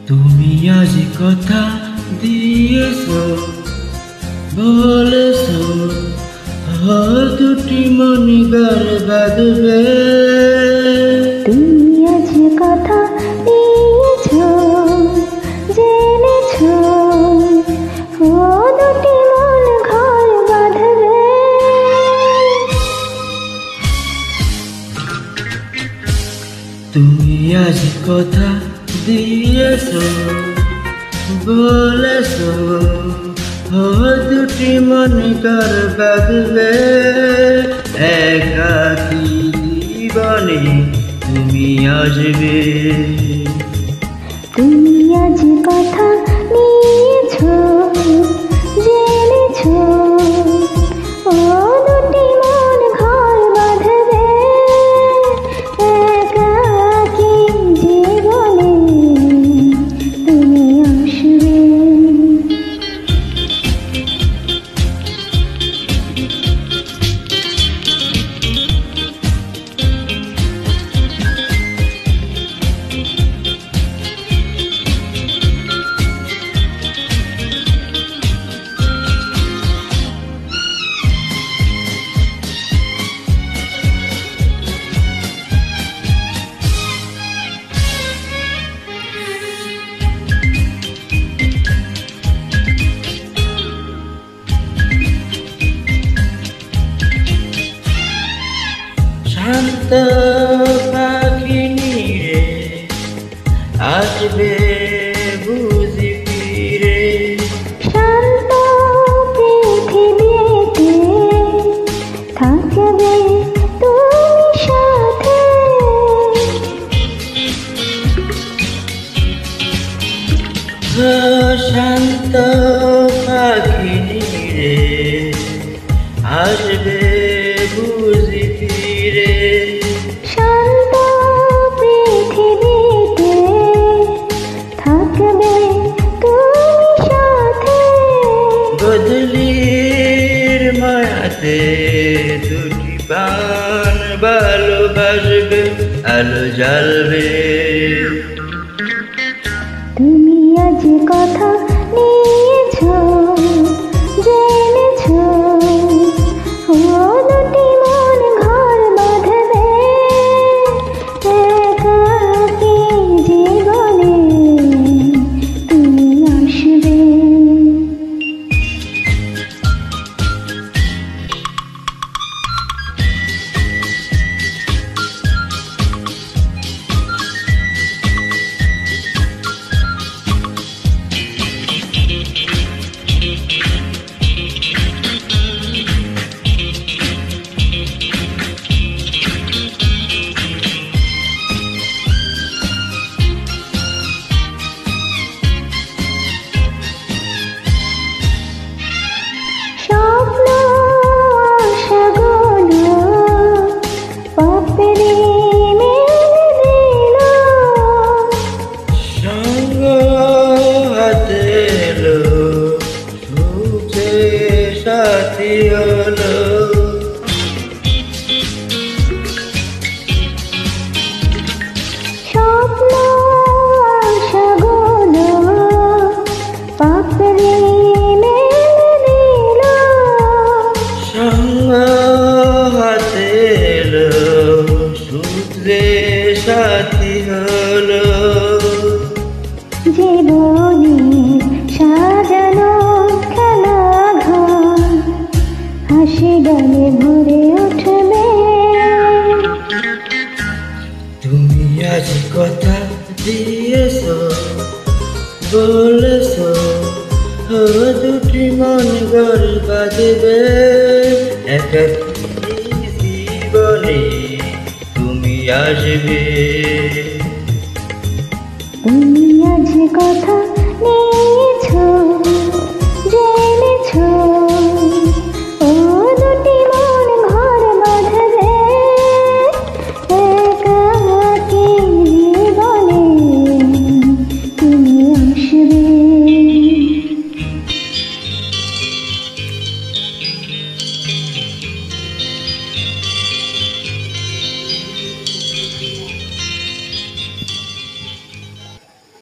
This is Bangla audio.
তুমি আজ কথা দিয়েছো, বলেছো দুটি মন ঘর বাঁধবে। তুমি আজ কথা দিয়েছো, জেনেছো দুটি মন ঘর বাঁধবে। তুমি আজ কথা দিয়েছো, বলেছো দুটি মন ঘর বাঁধবে। একাকী জীবনে তুমি আসবে। তুমি আজ কথা নিয়েছো, জেনেছো দুটি মন ঘর বাঁধবে। একাকী জীবনে তুমি আসবে। শান্ত পাখি নিরে আসবে বুঝি ফিরে। শান্ত পৃথিবীতে থাকবে তুমি সাথে। শান্ত পাখি নিরে আসবে বুঝি ফিরে। শান্ত পৃথিবীতে থাকবে তুমি সাথে। বদলির মায়াতে দুটি প্রাণ ভালোবাসবে, আলো জ্বালবে। তুমি আজ কথা নিয়েছো, জেনেছো দুটি মন ঘর বাঁধবে। একাকী জীবনে তুমি আসবে। স্বপ্ন আশাগুলো পাপড়ি মেলে দিল। সঙ্গ হাতে এলো, সুখে সাথী হলো। স্বপ্ন আশাগুলো পাপড়ি মেলে দিল। সঙ্গ হাতে এলো, সুখে সাথী হলো। জীবনে সাজানো খেলা ঘর হাসি গানে ভরে উঠবে। তুমি আজ কথা দিয়েছো, বলেছো দুটি মন ঘর বাঁধবে। একাকী জীবনে তুমি আসবে। তুমি আজ কথা